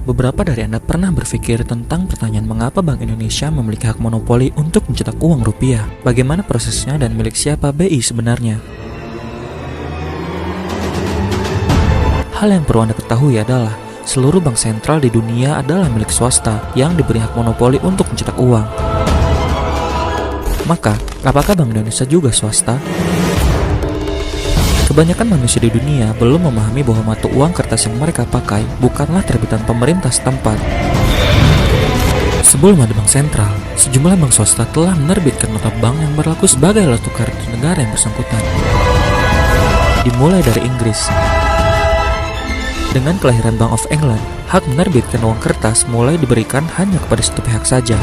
beberapa dari Anda pernah berpikir tentang pertanyaan mengapa Bank Indonesia memiliki hak monopoli untuk mencetak uang rupiah? Bagaimana prosesnya dan milik siapa BI sebenarnya? Hal yang perlu Anda ketahui adalah seluruh bank sentral di dunia adalah milik swasta yang diberi hak monopoli untuk mencetak uang. Maka, apakah Bank Indonesia juga swasta? Kebanyakan manusia di dunia belum memahami bahwa mata uang kertas yang mereka pakai bukanlah terbitan pemerintah setempat. Sebelum ada bank sentral, sejumlah bank swasta telah menerbitkan nota bank yang berlaku sebagai alat tukar di negara yang bersangkutan. Dimulai dari Inggris. Dengan kelahiran Bank of England, hak menerbitkan uang kertas mulai diberikan hanya kepada satu pihak saja.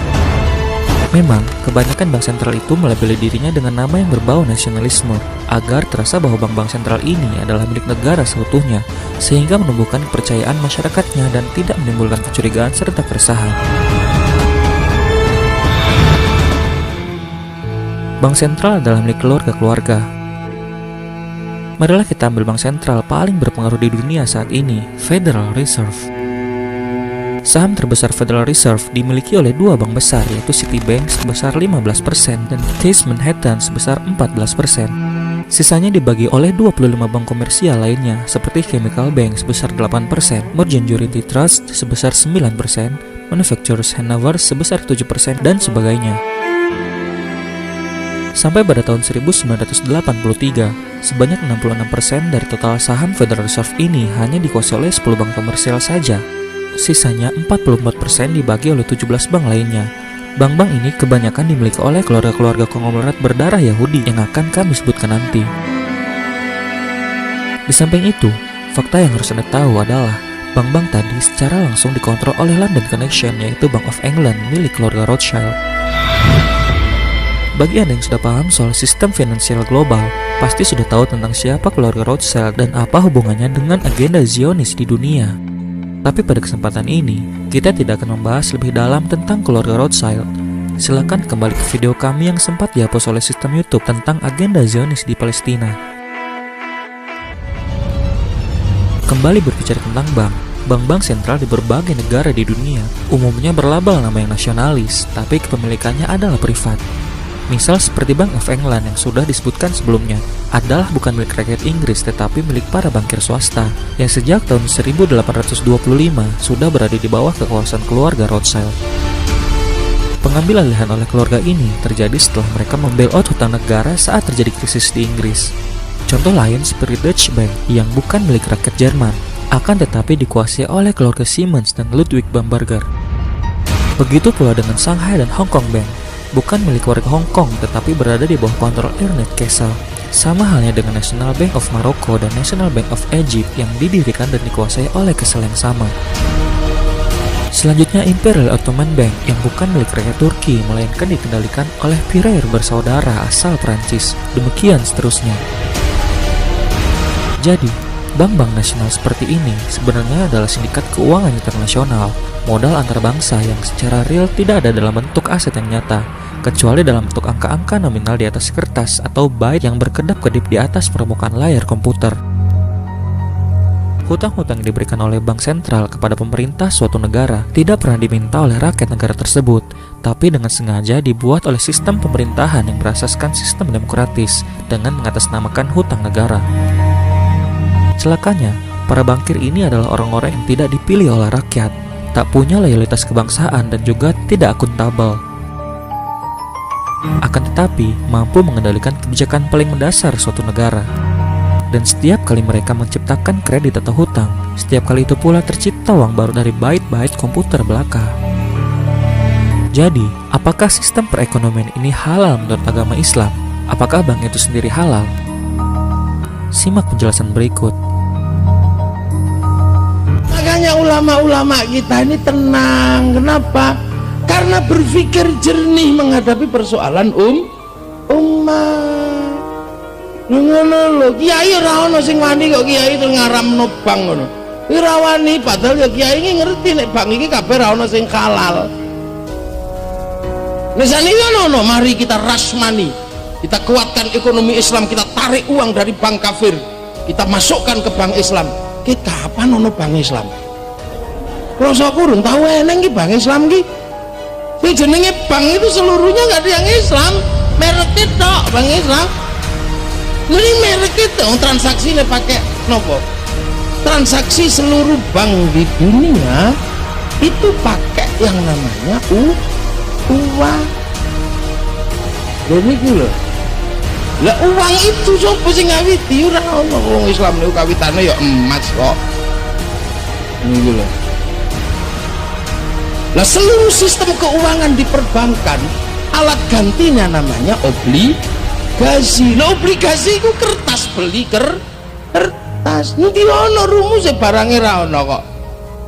Memang, kebanyakan bank sentral itu melabeli dirinya dengan nama yang berbau nasionalisme, agar terasa bahwa bank-bank sentral ini adalah milik negara seutuhnya, sehingga menumbuhkan kepercayaan masyarakatnya dan tidak menimbulkan kecurigaan serta keresahan. Bank sentral adalah milik keluarga-keluarga. Marilah kita ambil bank sentral paling berpengaruh di dunia saat ini, Federal Reserve. Saham terbesar Federal Reserve dimiliki oleh dua bank besar, yaitu Citibank sebesar 15% dan Chase Manhattan sebesar 14%. Sisanya dibagi oleh 25 bank komersial lainnya, seperti Chemical Bank sebesar 8%, Merchant Security Trust sebesar 9%, Manufacturers Hanover sebesar 7%, dan sebagainya. Sampai pada tahun 1983, sebanyak 66% dari total saham Federal Reserve ini hanya dikuasai oleh 10 bank komersial saja. Sisanya 44% dibagi oleh 17 bank lainnya. Bank-bank ini kebanyakan dimiliki oleh keluarga-keluarga konglomerat berdarah Yahudi yang akan kami sebutkan nanti. Di samping itu, fakta yang harus Anda tahu adalah bank-bank tadi secara langsung dikontrol oleh London Connection, yaitu Bank of England milik keluarga Rothschild. Bagi Anda yang sudah paham soal sistem finansial global, pasti sudah tahu tentang siapa keluarga Rothschild dan apa hubungannya dengan agenda Zionis di dunia. Tapi pada kesempatan ini, kita tidak akan membahas lebih dalam tentang keluarga Rothschild. Silakan kembali ke video kami yang sempat dihapus oleh sistem YouTube tentang agenda Zionis di Palestina. Kembali berbicara tentang bank, bank-bank sentral di berbagai negara di dunia umumnya berlabel nama yang nasionalis, tapi kepemilikannya adalah privat. Misal seperti Bank of England yang sudah disebutkan sebelumnya adalah bukan milik rakyat Inggris tetapi milik para bankir swasta yang sejak tahun 1825 sudah berada di bawah kekuasaan keluarga Rothschild. Pengambil alihan oleh keluarga ini terjadi setelah mereka membailout hutang negara saat terjadi krisis di Inggris. Contoh lain seperti Deutsche Bank yang bukan milik rakyat Jerman, akan tetapi dikuasai oleh keluarga Siemens dan Ludwig Bamberger. Begitu pula dengan Shanghai dan Hong Kong Bank, bukan milik warga Hong Kong tetapi berada di bawah kontrol Ernest Kessel. Sama halnya dengan National Bank of Morocco dan National Bank of Egypt yang didirikan dan dikuasai oleh Kessel yang sama. Selanjutnya Imperial Ottoman Bank yang bukan milik rakyat Turki melainkan dikendalikan oleh Piraeus bersaudara asal Prancis. Demikian seterusnya. Jadi, bank-bank nasional seperti ini sebenarnya adalah sindikat keuangan internasional, modal antar bangsa yang secara real tidak ada dalam bentuk aset yang nyata, kecuali dalam bentuk angka-angka nominal di atas kertas atau byte yang berkedap-kedip di atas permukaan layar komputer. Hutang-hutang yang diberikan oleh bank sentral kepada pemerintah suatu negara tidak pernah diminta oleh rakyat negara tersebut, tapi dengan sengaja dibuat oleh sistem pemerintahan yang berasaskan sistem demokratis dengan mengatasnamakan hutang negara. Celakanya, para bankir ini adalah orang-orang yang tidak dipilih oleh rakyat, tak punya loyalitas kebangsaan dan juga tidak akuntabel. Akan tetapi, mampu mengendalikan kebijakan paling mendasar suatu negara. Dan setiap kali mereka menciptakan kredit atau hutang, setiap kali itu pula tercipta uang baru dari byte-byte komputer belaka. Jadi, apakah sistem perekonomian ini halal menurut agama Islam? Apakah bank itu sendiri halal? Simak penjelasan berikut. Makanya ulama-ulama kita ini tenang. Kenapa? Karena berpikir jernih menghadapi persoalan umat. Ngono lho, kiai ora ono sing wani kok kiai terus ngaramno bank ngono. Ora wani padahal ya kiai iki ngerti nek bank iki kabeh ora ono sing halal. Misale ngono, mari kita rasmani. Kita kuatkan ekonomi Islam, kita tarik uang dari bank kafir, kita masukkan ke bank Islam. Kita kapan ono bank Islam? Rasa kurung tahu eneng ki Bank Islam ki. Sing jenenge bank itu seluruhnya nggak ada yang Islam, merek itu Bank Islam. Jadi merek itu transaksinya pakai nopo? Transaksi seluruh bank di dunia itu pakai yang namanya uang. Jadi gitu. Lah uang itu sapa sing ngawiti? Ora ono wong Islam niku kawitane ya emas kok. Niku lho. Lah seluruh sistem keuangan di perbankan alat gantinya namanya obligasi. Lah obligasi itu kertas beli kertas. Nanti ono rumusnya barangnya ra ono kok.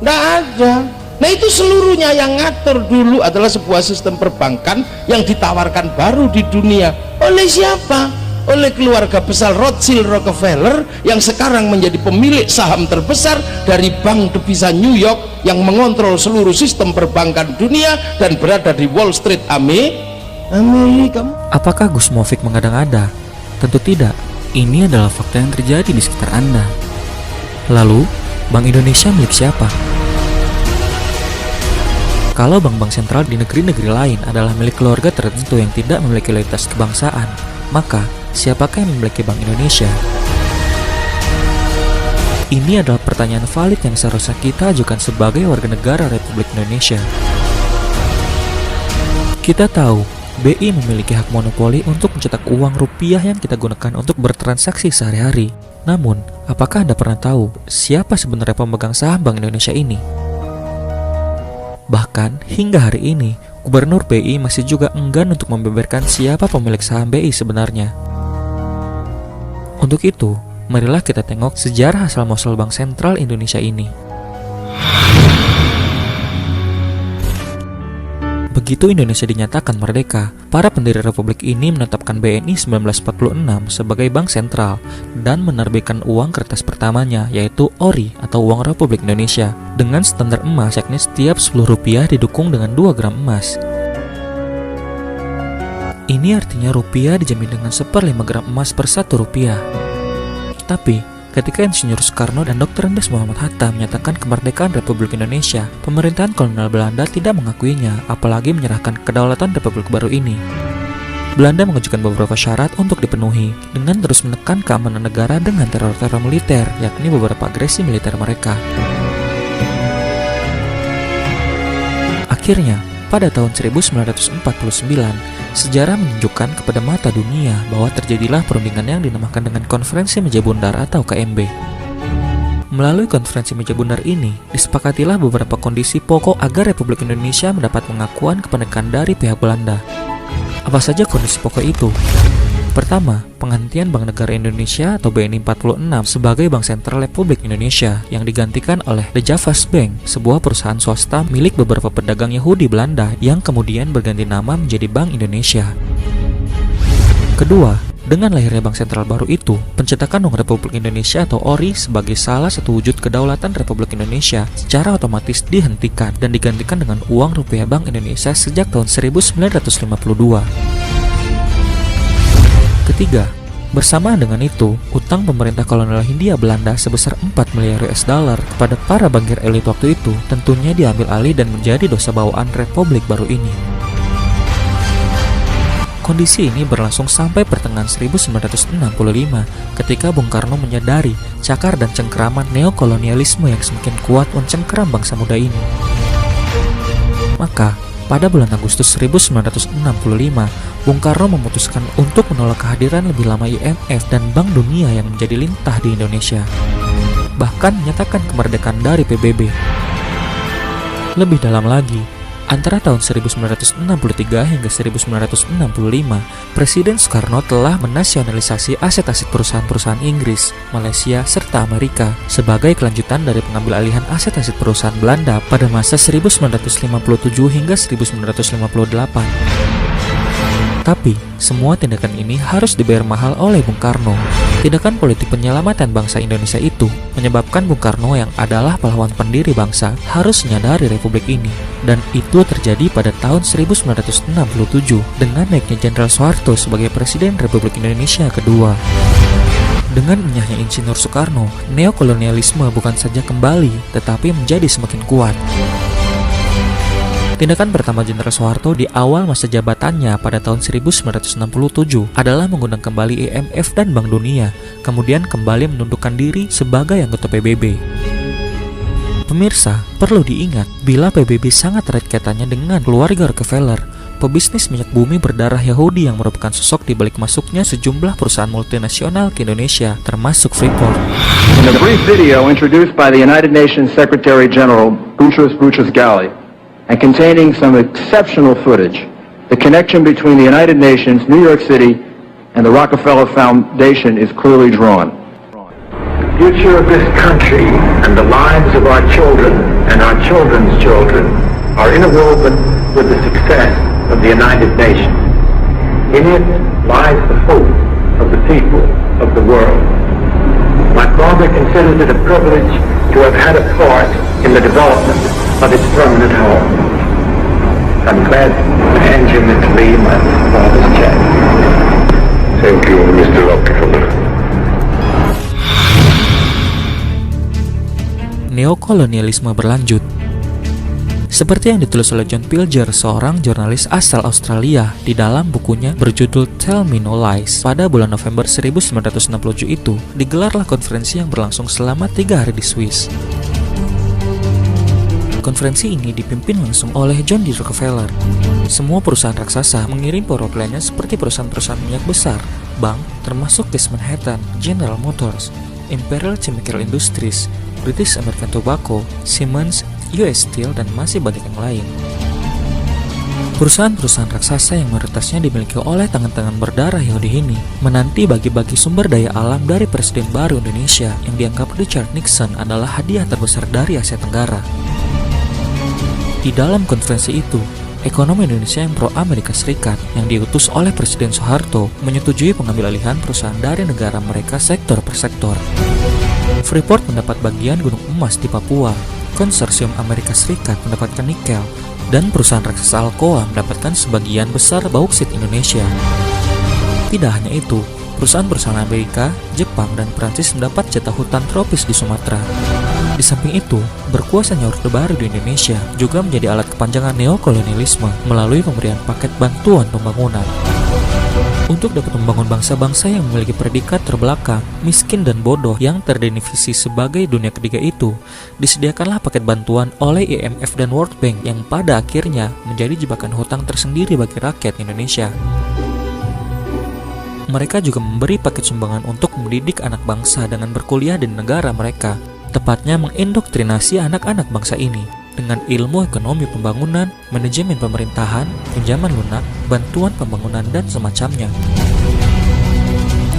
Nggak ada. Nah itu seluruhnya yang ngatur dulu adalah sebuah sistem perbankan yang ditawarkan baru di dunia. Oleh siapa? Oleh keluarga besar Rothschild Rockefeller yang sekarang menjadi pemilik saham terbesar dari Bank Devisa New York yang mengontrol seluruh sistem perbankan dunia dan berada di Wall Street Amerika. Apakah Gus Mofik mengada-ngada? Tentu tidak. Ini adalah fakta yang terjadi di sekitar Anda. Lalu, Bank Indonesia milik siapa? Kalau bank-bank sentral di negeri-negeri lain adalah milik keluarga tertentu yang tidak memiliki loyalitas kebangsaan, maka siapakah yang memiliki Bank Indonesia? Ini adalah pertanyaan valid yang seharusnya kita ajukan sebagai warga negara Republik Indonesia. Kita tahu, BI memiliki hak monopoli untuk mencetak uang rupiah yang kita gunakan untuk bertransaksi sehari-hari. Namun, apakah Anda pernah tahu siapa sebenarnya pemegang saham Bank Indonesia ini? Bahkan, hingga hari ini, Gubernur BI masih juga enggan untuk membeberkan siapa pemilik saham BI sebenarnya. Untuk itu, marilah kita tengok sejarah asal-muasal Bank Sentral Indonesia ini. Begitu Indonesia dinyatakan merdeka, para pendiri republik ini menetapkan BNI 1946 sebagai bank sentral dan menerbitkan uang kertas pertamanya, yaitu ORI atau Uang Republik Indonesia, dengan standar emas yakni setiap 10 rupiah didukung dengan 2 gram emas. Ini artinya rupiah dijamin dengan 1/5 gram emas per 1 rupiah. Tapi, ketika Insinyur Soekarno dan Dr. Andes Muhammad Hatta menyatakan kemerdekaan Republik Indonesia, pemerintahan kolonial Belanda tidak mengakuinya, apalagi menyerahkan kedaulatan Republik baru ini. Belanda mengajukan beberapa syarat untuk dipenuhi, dengan terus menekan keamanan negara dengan teror-teror militer, yakni beberapa agresi militer mereka. Akhirnya, pada tahun 1949, sejarah menunjukkan kepada mata dunia bahwa terjadilah perundingan yang dinamakan dengan Konferensi Meja Bundar atau KMB. Melalui Konferensi Meja Bundar ini, disepakatilah beberapa kondisi pokok agar Republik Indonesia mendapat pengakuan kemerdekaan dari pihak Belanda. Apa saja kondisi pokok itu? Pertama, penghentian Bank Negara Indonesia atau BNI 46 sebagai Bank Sentral Republik Indonesia yang digantikan oleh The Javas Bank, sebuah perusahaan swasta milik beberapa pedagang Yahudi Belanda yang kemudian berganti nama menjadi Bank Indonesia. Kedua, dengan lahirnya Bank Sentral baru itu, pencetakan Uang Republik Indonesia atau ORI sebagai salah satu wujud kedaulatan Republik Indonesia secara otomatis dihentikan dan digantikan dengan uang rupiah Bank Indonesia sejak tahun 1952. Ketiga, bersamaan dengan itu, utang pemerintah kolonial Hindia Belanda sebesar 4 miliar US dollar kepada para bankir elit waktu itu tentunya diambil alih dan menjadi dosa bawaan Republik baru ini. Kondisi ini berlangsung sampai pertengahan 1965 ketika Bung Karno menyadari cakar dan cengkeraman neokolonialisme yang semakin kuat mencengkeram bangsa muda ini. Maka, pada bulan Agustus 1965, Bung Karno memutuskan untuk menolak kehadiran lebih lama IMF dan Bank Dunia yang menjadi lintah di Indonesia. Bahkan menyatakan kemerdekaan dari PBB. Lebih dalam lagi, antara tahun 1963 hingga 1965, Presiden Soekarno telah menasionalisasi aset-aset perusahaan-perusahaan Inggris, Malaysia, serta Amerika sebagai kelanjutan dari pengambil alihan aset-aset perusahaan Belanda pada masa 1957 hingga 1958. Tapi, semua tindakan ini harus dibayar mahal oleh Bung Karno. Tindakan politik penyelamatan bangsa Indonesia itu menyebabkan Bung Karno yang adalah pahlawan pendiri bangsa harus menyadari republik ini. Dan itu terjadi pada tahun 1967 dengan naiknya Jenderal Soeharto sebagai Presiden Republik Indonesia kedua. Dengan enyahnya Insinyur Soekarno, neokolonialisme bukan saja kembali, tetapi menjadi semakin kuat. Tindakan pertama Jenderal Soeharto di awal masa jabatannya pada tahun 1967 adalah mengundang kembali IMF dan Bank Dunia, kemudian kembali menundukkan diri sebagai anggota PBB. Pemirsa, perlu diingat, bila PBB sangat erat kaitannya dengan keluarga Rockefeller, pebisnis minyak bumi berdarah Yahudi yang merupakan sosok di balik masuknya sejumlah perusahaan multinasional ke Indonesia, termasuk Freeport. In a brief video introduced by the United Nations Secretary General Boutros Boutros-Ghali, and containing some exceptional footage, the connection between the United Nations, New York City, and the Rockefeller Foundation is clearly drawn. The future of this country and the lives of our children and our children's children are interwoven with the success of the United Nations. In it lies the hope of the people of the world. My father considers it a privilege to have had a part in the development of its permanent home. I'm glad to hand you, Mr. Lee, my father's check. Thank you, Mr. Rockefeller. Neokolonialisme berlanjut. Seperti yang ditulis oleh John Pilger, seorang jurnalis asal Australia, di dalam bukunya berjudul Tell Me No Lies. Pada bulan November 1967 itu, digelarlah konferensi yang berlangsung selama 3 hari di Swiss. Konferensi ini dipimpin langsung oleh John D. Rockefeller. Semua perusahaan raksasa mengirim perwakilannya seperti perusahaan-perusahaan minyak besar, bank, termasuk Gas Manhattan, General Motors, Imperial Chemical Industries, British American Tobacco, Siemens, US Steel, dan masih banyak yang lain. Perusahaan-perusahaan raksasa yang mayoritasnya dimiliki oleh tangan-tangan berdarah Yahudi ini menanti bagi-bagi sumber daya alam dari Presiden baru Indonesia yang dianggap Richard Nixon adalah hadiah terbesar dari Asia Tenggara. Di dalam konferensi itu, ekonomi Indonesia yang pro-Amerika Serikat yang diutus oleh Presiden Soeharto menyetujui pengambil-alihan perusahaan dari negara mereka sektor per sektor. Freeport mendapat bagian gunung emas di Papua, Konsorsium Amerika Serikat mendapatkan nikel, dan perusahaan raksasa Alcoa mendapatkan sebagian besar bauksit Indonesia. Tidak hanya itu, perusahaan-perusahaan Amerika, Jepang, dan Prancis mendapat jatah hutan tropis di Sumatera. Di samping itu, berkuasanya Orde Baru di Indonesia juga menjadi alat kepanjangan neokolonialisme melalui pemberian paket bantuan pembangunan. Untuk dapat membangun bangsa-bangsa yang memiliki predikat terbelakang, miskin dan bodoh yang terdefinisi sebagai dunia ketiga itu, disediakanlah paket bantuan oleh IMF dan World Bank yang pada akhirnya menjadi jebakan hutang tersendiri bagi rakyat Indonesia. Mereka juga memberi paket sumbangan untuk mendidik anak bangsa dengan berkuliah di negara mereka, tepatnya mengindoktrinasi anak-anak bangsa ini dengan ilmu ekonomi pembangunan, manajemen pemerintahan, pinjaman lunak, bantuan pembangunan, dan semacamnya.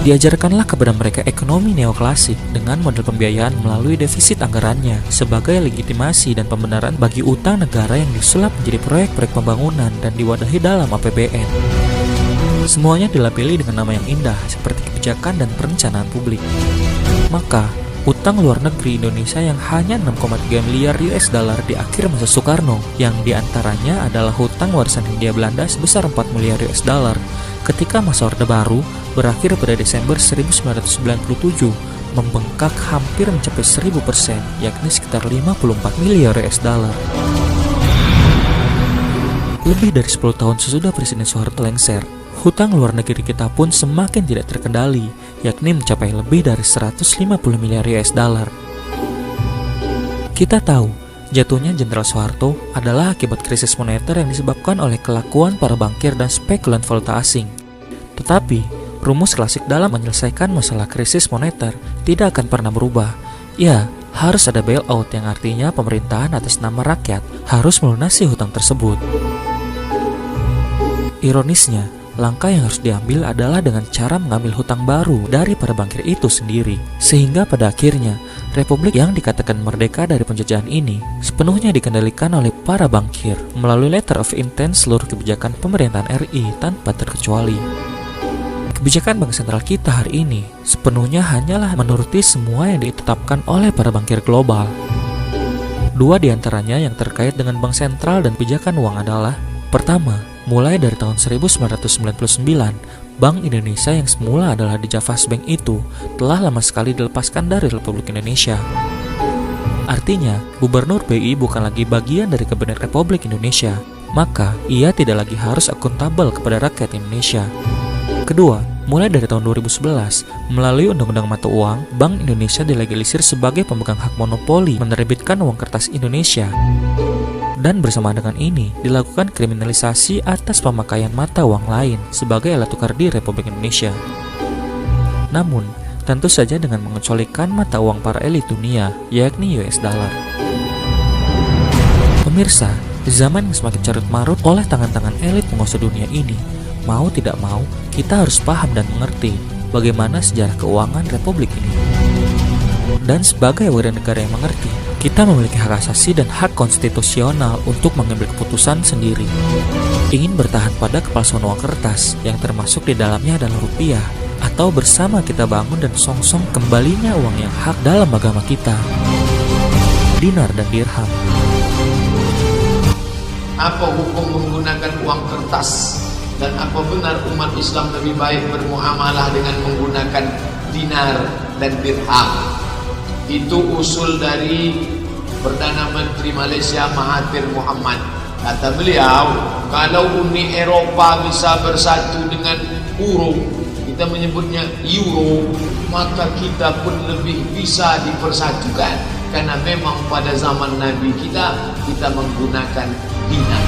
Diajarkanlah kepada mereka ekonomi neoklasik dengan model pembiayaan melalui defisit anggarannya sebagai legitimasi dan pembenaran bagi utang negara yang disulap menjadi proyek-proyek pembangunan dan diwadahi dalam APBN. Semuanya dilabeli dengan nama yang indah seperti kebijakan dan perencanaan publik. Maka, utang luar negeri Indonesia yang hanya 6,3 miliar US dollar di akhir masa Soekarno, yang diantaranya adalah hutang warisan Hindia Belanda sebesar 4 miliar US dollar, ketika masa Orde Baru berakhir pada Desember 1997, membengkak hampir mencapai 1000%, yakni sekitar 54 miliar US dollar. Lebih dari 10 tahun sesudah Presiden Soeharto lengser, hutang luar negeri kita pun semakin tidak terkendali, yakni mencapai lebih dari 150 miliar US dollar. Kita tahu, jatuhnya Jenderal Soeharto adalah akibat krisis moneter yang disebabkan oleh kelakuan para bankir dan spekulan valuta asing. Tetapi, rumus klasik dalam menyelesaikan masalah krisis moneter tidak akan pernah berubah. Ya, harus ada bailout yang artinya pemerintahan atas nama rakyat harus melunasi hutang tersebut. Ironisnya, langkah yang harus diambil adalah dengan cara mengambil hutang baru dari para bankir itu sendiri, sehingga pada akhirnya republik yang dikatakan merdeka dari penjajahan ini sepenuhnya dikendalikan oleh para bankir melalui letter of intent seluruh kebijakan pemerintahan RI tanpa terkecuali. Kebijakan bank sentral kita hari ini sepenuhnya hanyalah menuruti semua yang ditetapkan oleh para bankir global. Dua di antaranya yang terkait dengan bank sentral dan kebijakan uang adalah: pertama, Mulai dari tahun 1999, Bank Indonesia yang semula adalah The Javas Bank itu telah lama sekali dilepaskan dari Republik Indonesia. Artinya, Gubernur BI bukan lagi bagian dari Kabinet Republik Indonesia, maka ia tidak lagi harus akuntabel kepada rakyat Indonesia. Kedua, mulai dari tahun 2011, melalui Undang-Undang Mata Uang, Bank Indonesia dilegalisir sebagai pemegang hak monopoli menerbitkan uang kertas Indonesia. Dan bersama dengan ini, dilakukan kriminalisasi atas pemakaian mata uang lain sebagai alat tukar di Republik Indonesia. Namun, tentu saja dengan mengecualikan mata uang para elit dunia, yakni US dollar. Pemirsa, di zaman yang semakin carut-marut oleh tangan-tangan elit penguasa dunia ini, mau tidak mau, kita harus paham dan mengerti bagaimana sejarah keuangan Republik ini. Dan sebagai warga negara yang mengerti, kita memiliki hak asasi dan hak konstitusional untuk mengambil keputusan sendiri. Ingin bertahan pada kepalsuan uang kertas yang termasuk di dalamnya adalah rupiah, atau bersama kita bangun dan songsong kembalinya uang yang hak dalam agama kita, dinar dan dirham. Apa hukum menggunakan uang kertas? Dan apa benar umat Islam lebih baik bermuamalah dengan menggunakan dinar dan dirham? Itu usul dari Perdana Menteri Malaysia Mahathir Mohamad. Kata beliau, kalau Uni Eropa bisa bersatu dengan euro, kita menyebutnya euro, maka kita pun lebih bisa dipersatukan. Karena memang pada zaman Nabi kita menggunakan dinar.